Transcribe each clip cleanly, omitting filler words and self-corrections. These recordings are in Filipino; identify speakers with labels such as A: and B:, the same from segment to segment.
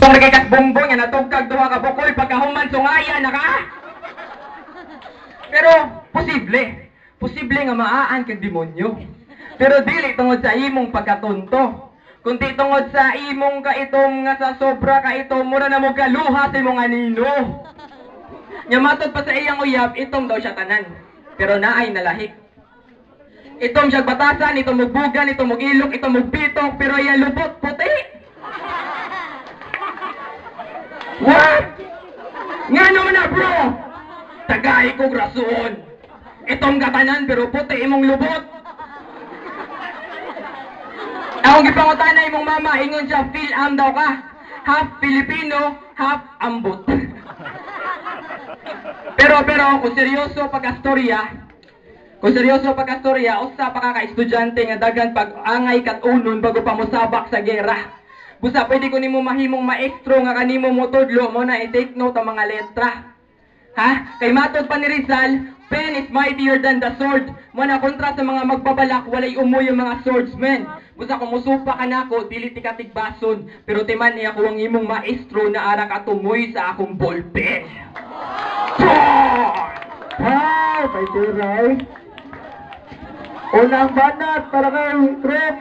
A: Itong nagikas bongbong nga natugkag duha ka bukol pagkahuman sungaya na ka. Pero posible nga maaan kag demonyo. Pero dili tungod sa imong pagkatunto. Kundi tungod sa imong kaitom nga sa sobra kaitom mura na mo kaluha sa imong anino. Nya matod pa sa iyang uyab, itong daw siya tanan. Pero naay nalahi. Itong siya batasan, itong mugbugan, itong mugilok, itong mugpitok, pero iya lubot puti. What? Nga naman na bro! Tagay kong rason. Itong gatanan pero puti imong lubot. Akong gipangutan na imong mama, ingon siya, Phil-Am daw ka. Half Filipino, half ambot. pero kung seryoso pagkastorya, usa pa ka estudyante nga dagan pag-angay kat unon bago pa mosabak sa gera. Busa pwede ko nimo mahimong maestro nga kanimo mo tudlo mo na i-take note ang mga letra. Ha? Kay matod pa ni Rizal, pen is mightier than the sword. Mo na kontra sa mga magbabalak, walay umoy yung mga swordsmen. Busa kung musupa ka nako, dili ti katigbason, pero timan niya ko ang imong maestro na ara ka tumoy sa akong ballpen.
B: Hi, kay Tiray. Unang banat para kayong trip.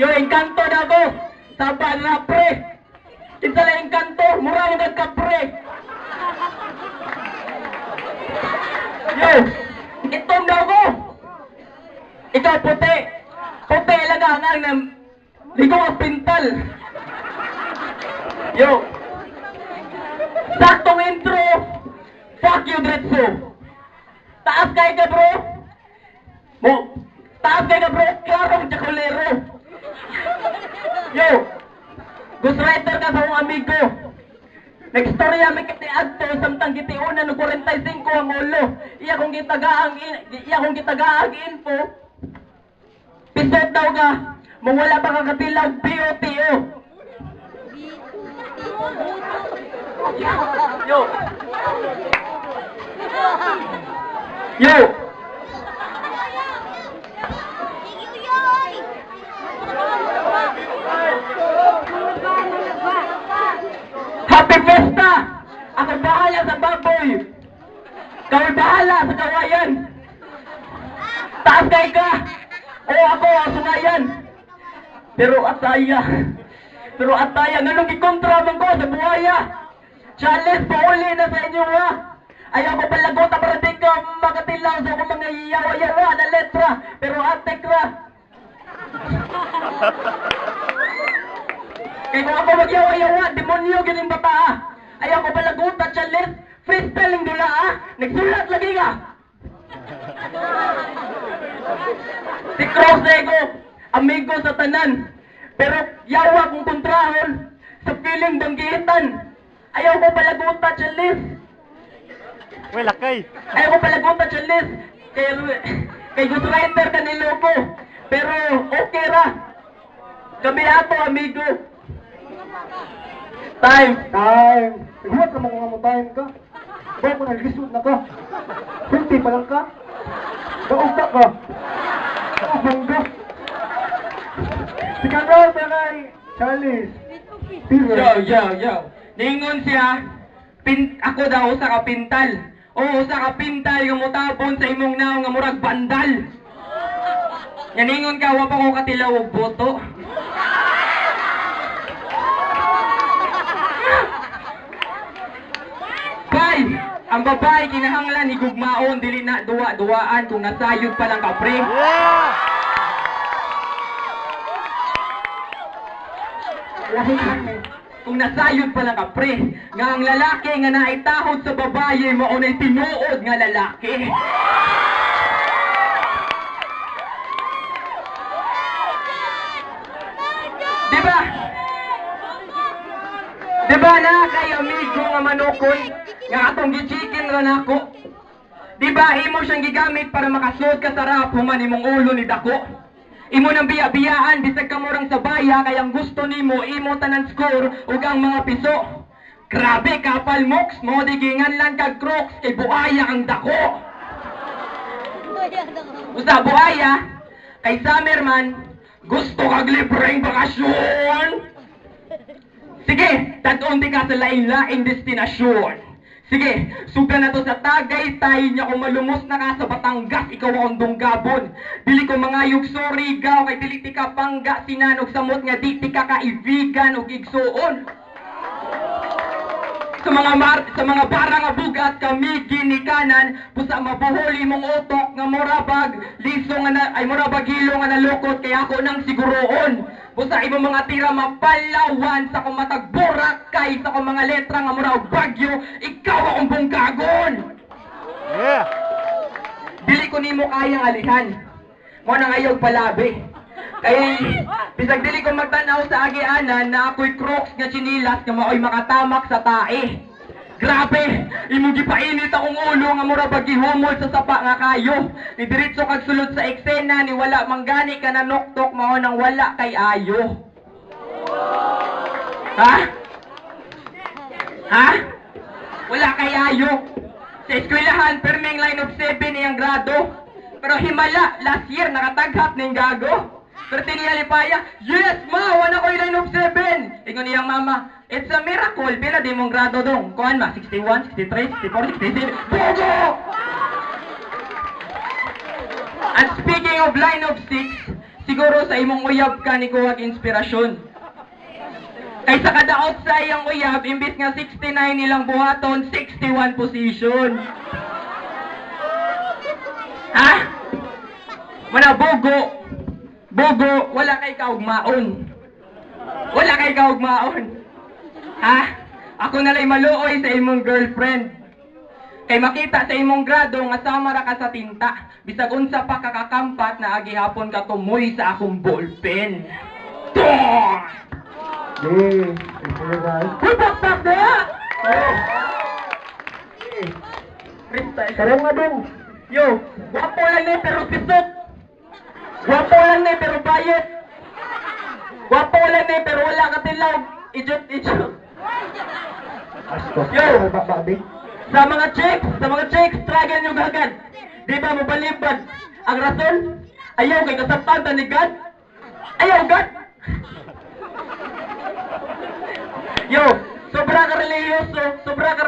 A: Yo, engkanto na ko! Saba na pre! Kinsa lang engkanto, mura mo ka pre! Yo! Itom daw ko! Ikaw puti! Puti laga nga ng ligo ang pintal! Yo! Saktong intro! Fuck you, Dretso! Taas kay ka bro! Taas kay ka bro! Klarong jakulero! Yo! Ghostwriter ka sa akong amigo! Nagstorya may katiadto samtang gitiunan ng 45 ang ulo. Iya kong gitagaang info. Pisot daw ka. Mawala pa ka katilaw BOTO. Yo. Yo. Happy Fiesta! Ako bahala sa baboy! Kami bahala sa kawayan! Taas kay ka! O ako ang sungayan! Pero ataya, ganun ikontra man ko sa buhaya! Challenge, pauli na sa inyo ha! Ayaw ko palagot para di ka makatilaw sa akong mga iyawa-yawa na letra! Pero atek ra! Kaya kung ako magyawa-yawa, demonyo galing bata. Ayaw ko palagot at challenge, freestyling dula ha. Nagsulat lagi ka. Si Cross Ego, amigo sa tanan. Pero yawa kong kontrahon sa feeling banggitan. Ayaw ko palagot at challenge.
C: Wala kay.
A: Ayaw ko palagot at challenge. Kay ghostwriter ka niloko. Pero okay ra. Kami ato amigo. Time!
B: Huwag ka mga time ka. Bago na lisod na ka. Kunti pa lang ka. Daugta ka. Daugong ka. Si Carol pa kay Charles.
A: Yo. Ningon siya, ako daw sa kapintal. Oo, sa kapintal yung mutabon sa imong naong nga murag bandal. Yan ningon ka, wapa ko katilaw og boto. Ang babae kinahanglan higugmaon dili na duwa-duwaan kung nasayod pa lang ka pre. Kung nasayod pa lang ka pre, nga ang lalaki nga naitahod sa babae mao nay tinuod nga lalaki. Diba na kay amigo nga manukon nga atong gichicken ra nako. Diba imo siyang gigamit para makasuot ka sa rap human imong ulo ni dako. Imo nang biya-biyaan bisag ka murang sa baya kay ang gusto nimo imo tanan score ug ang mga piso. Grabe kapal moks mo digingan lang kag crocs kay buaya ang dako. Usa buaya kay Summerman gusto kag libreng bakasyon. Sige, Dagon di ka sa lain-laing destinasyon. Sige, suga na to sa Tagaytay niya kung malumos na ka sa Batangas, ikaw akong dunggabon. Dili ko mga yugsori gaw kay dili ti ka pangga sinanog samot nga di ti ka kaibigan ug igsuon. Sa mga bara nga bugat kami ginikanan pusa mabuhol imong utok nga morabag liso nga ay morabag hilo nga nalukot kay ako nang siguroon. Busa imong mga tira mapalawan sa kung matagburak kay sa kung mga letra nga mura og bagyo, ikaw akong bungkagon.
C: Yeah.
A: Dili ko nimo kayang alihan. Mo nang ayog palabi. Kay bisag dili ko magtanaw sa agianan na ako'y crocs nga chinilas nga maoy makatamak sa tae. Grabe, imo gipainit akong ulo nga mura bagihumol sa sapa nga kayo. Ni diretso kag sulod sa eksena ni wala manggani ka na noktok mao nang wala kay ayo. Ha? Ha? Wala kay ayo. Sa eskwelahan perming line of 7 iyang grado. Pero himala last year nakataghap ning gago. Pero tiniya lipaya, yes ma, wala ko line of 7. Ingon niyang mama, it's a miracle. Pila di mong grado dong. Kuhan ma, 61, 63, 64, 67. Bogo! And speaking of line of 6, siguro sa imong uyab ka ni kuwag inspirasyon. Kay sa kadaot sa iyang uyab, imbis nga 69 nilang buhaton, 61 position. Ha? Mana bogo. Bogo, wala kay kaugmaon. Wala kay kaugmaon. Ha? Ako na lay maluoy sa imong girlfriend. Kay makita sa imong grado nga sama ra ka sa tinta. Bisag unsa pa kakakampat na agihapon ka tumoy sa akong ballpen. Toh!
B: Sige guys.
A: Putak na!
B: Karong nga dong.
A: Yo, guwapo lang ni pero pisot. Guwapo lang ni pero bayot. Guwapo lang ni pero wala ka tilaw. Ijot. Yo!
B: Babi.
A: Sa mga chicks, struggle nyo gagad. Di ba mo balibad? Ang rason? Ayaw kay kasaptan ni God? Ayaw God? Yo, sobra ka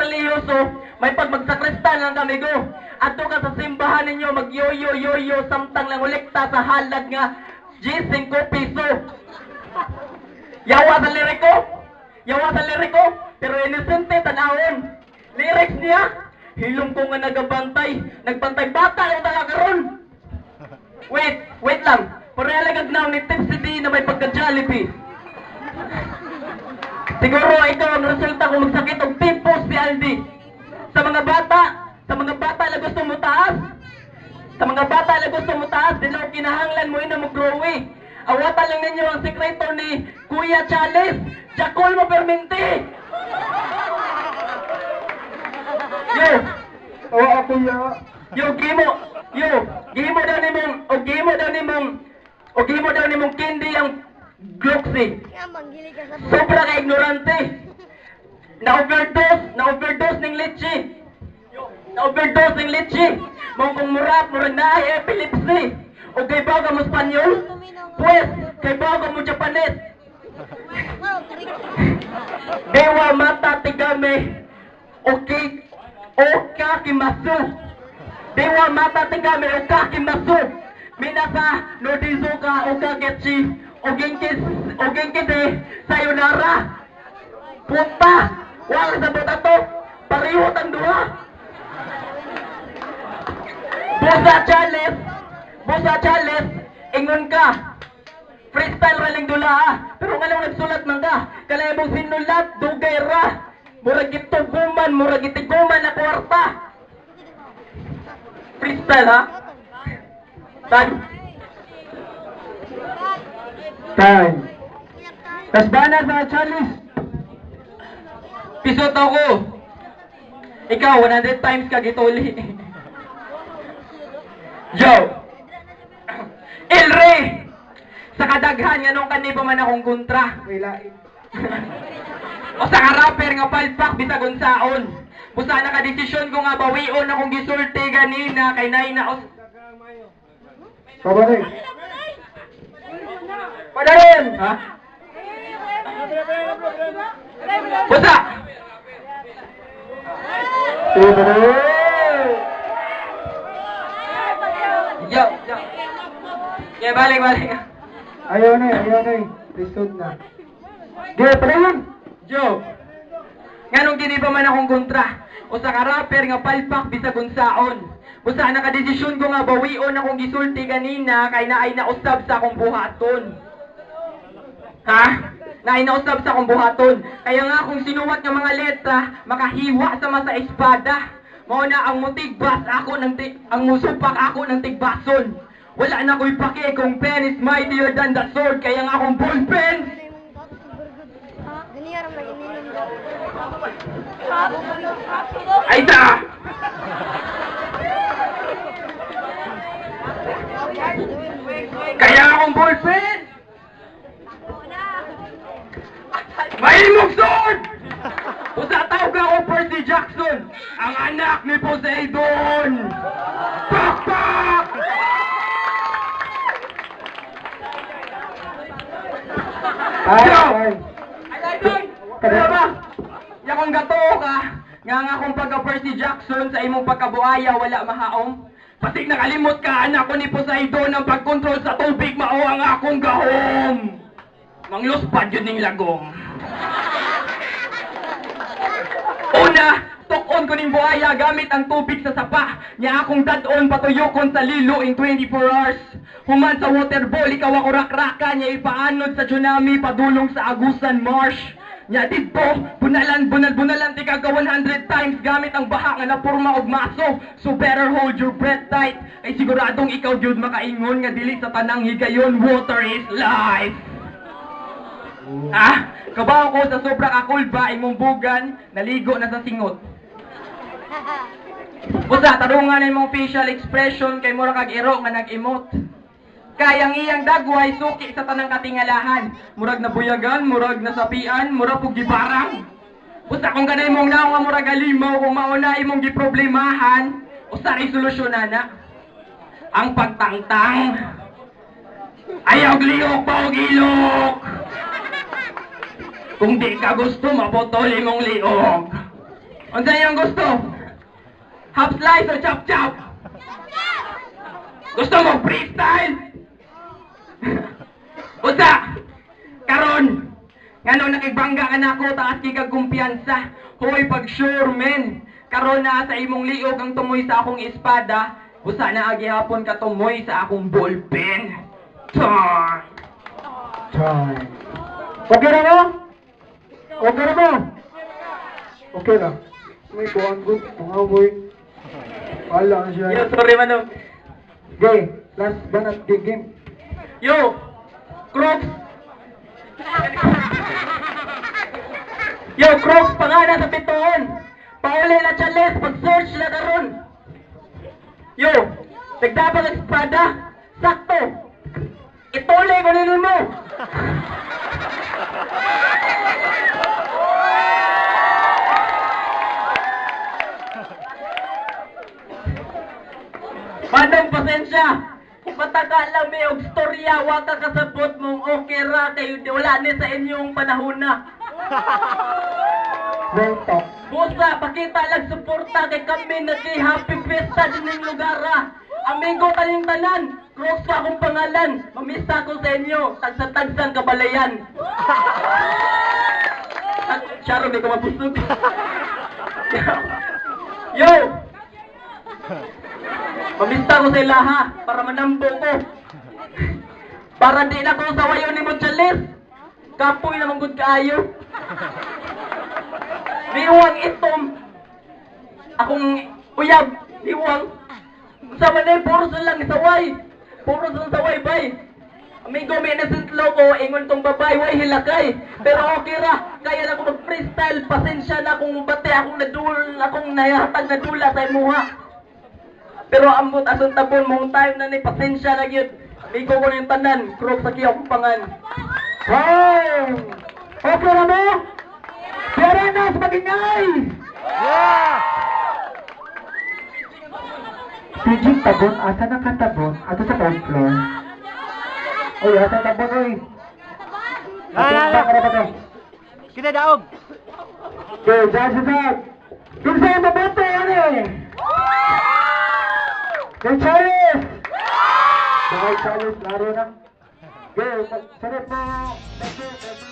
A: reliyoso, may pagmagsakristan lang kami go. Ato ka sa simbahan ninyo, mag-yo-yo-yo-yo, samtang lang ulikta sa halad nga, G5 piso. Yawa sa liriko, pero inisente tanawon. Lyrics niya, hilong ko nga nagabantay, nagbantay bata yung nakakaroon. Wait lang, parehalagang now ni Tipsy D na may pagka-Jollibee. Siguro ikaw ang resulta kung magsakit og tipos si Aldi. Sa mga bata na gusto mo taas. Dilo kinahanglan mo ina mo growy. Awata lang ninyo ang sekreto ni Kuya Chalice. Jakol mo perminti.
B: Ako ya.
A: Gimo daw nimong candy ang Gloxy. Sobra ka ignorante. Na-overdose ng leche. Mong kung murag na epilepsy. O kay baga mo Spanyol? Pues, kay baga mo Japanes. Dewa mata tigame. Okay. Okakimasu. Dewa mata tigame okakimasu. Minasa no dizuka okagetchi. Ogenkide sayonara. Punta. Wala sa botato. Parihot ang duha. Busa Charles, ingon ka. Freestyle raling dula pero nga lang nagsulat man ka. Kalay mong sinulat, dugay ra. Murag itiguman na kwarta. Freestyle ha?
B: Time. Tas bana sa Charles.
A: Pisot ako. Ikaw, 100 times ka gituli. Yo! Ilre! Sa kadaghan nga nung kanipa man akong kontra.
B: Wala.
A: O sa ka-rapper nga palpak bisag unsaon. Busa na ka desisyon ko nga bawion akong gisulti ganina kay nay na
B: Pabalik.
A: Padayon! Ha? Busa! Yo! Yeah, balik.
B: Ayaw na eh. Lisod na. Gaya pala yun.
A: Yo! Nganong dili pa man akong kontra? O sa ka-rapper nga palpak bisag unsaon. Busa nakadesisyon ko nga bawion akong gisulti kanina kay naay nausab sa akong buhaton. Ha? Naay nausab sa akong buhaton. Kaya nga kung sinuwat nga mga letra, makahiwa sa masa espada. Mao na ang mutigbas ako ng ang musupak ako ng tigbason. Wala na ko'y pake kung pen is mightier than the sword. Kaya nga akong ballpen. Ay ta! Kaya akong ballpen! Mahimog sword! Usa tawag ako Percy Jackson, ang anak ni Poseidon! Pakpak!
B: Ay.
A: Kaya ba? Yakong gato ka, nga akong pagka-Percy Jackson sa imong pagkabuaya wala mahaom. Pasig nakalimot ka, anak ko ni Poseidon ang pagkontrol sa tubig mao ang akong gahom. Mangluspad yun ning lagom. Una, tukon ko ning buhaya gamit ang tubig sa sapa. Nya akong dadon patuyokon sa lilo in 24 hours. Human sa waterball, ikaw ako rakraka. Nya ipaanod sa tsunami padulong sa Agusan Marsh. Nya dito, bunalan tika ka 100 times gamit ang baha nga napurma og maso. So better hold your breath tight. Ay siguradong ikaw jud makaingon nga dili sa tanang higayon, water is life. Ah, kabaw ko sa sobra kakulba imong bugan, naligo na sa singot. Busa tarungan imong facial expression kay mura kag iro nga nag-emote. Kayang iyang dagway suki sa tanang katingalahan. Murag nabuyagan, murag nasapian, murag pug gibarang. Busa kung ganay mong naong nga murag alimaw kung mauna imong giproblemahan, usa resolusyonan na. Ang pagtangtang. Ayaw liok pa og ilok. Kung di ka gusto, maputol imong liog. Unsa iyong gusto? Half slice o chop chop? Gusto mo freestyle? Usa! Karon! Ngano nakibangga ka na ako, taas kikag kumpiyansa. Hoy, pag sure men. Karon na sa imong liog ang tumoy sa akong espada. Usa na agihapon ka tumoy sa akong ballpen. Time!
B: Okay na mo? Okay na mo? Okay na. May buwan ko, mga boy. Wala na siya.
A: Yo, sorry manong.
B: Okay, last banat game.
A: Yo! Crocs! Yo, Crocs, pangana sa pitoon! Pauli na challenge, pag-search na karon. Yo! Nagdabag ang espada! Sakto! Ituli ko nilin mo! Manong pasensya! Pataka lang may og storya, wag ka kasabot mong okay ra kayo wala ni sa inyong panahon na.
B: Real talk.
A: Busa, pakita lang suporta kay kami naging happy fiesta din ng lugar ha. Amigo kayong tanan, Crocs pa akong pangalan, mamista ko sa inyo, tagsa-tagsang kabalayan. At Sharon, di ko mapusog. Yo! Mamista ko sa ilaha para manambo ko. Para di na ko sa wayo ni Mochalis. Kapoy naman gud kaayo. Liwang itom. Akong uyab, liwang. Sa manay puro lang saway. Puro saway bay. Amigo may nasentlo ko ingon tong babay way hilakay. Pero okay ra, kaya na ko mag-freestyle. Pasensya na kung bate akong nahatag na dula sa imuha. Pero ambot asong tabon mong time na ni pasensya na gyud. Amigo ko yung tanan, Crocs sa kiyang pangan.
B: Hey! Okay na mo? Pera na sa magingay!
C: Yeah!
B: Pidging tabon, asa nakatabon? Ato sa first floor. Oy, asa tabon oy?
C: Ah,
B: Ato ba ka
C: Kita daog.
B: Okay, Jazzy. Kung sa'yo mabuti, ano eh? Okay, Charles! Bakit Charles, laro na? Okay, sarap mo. Thank you.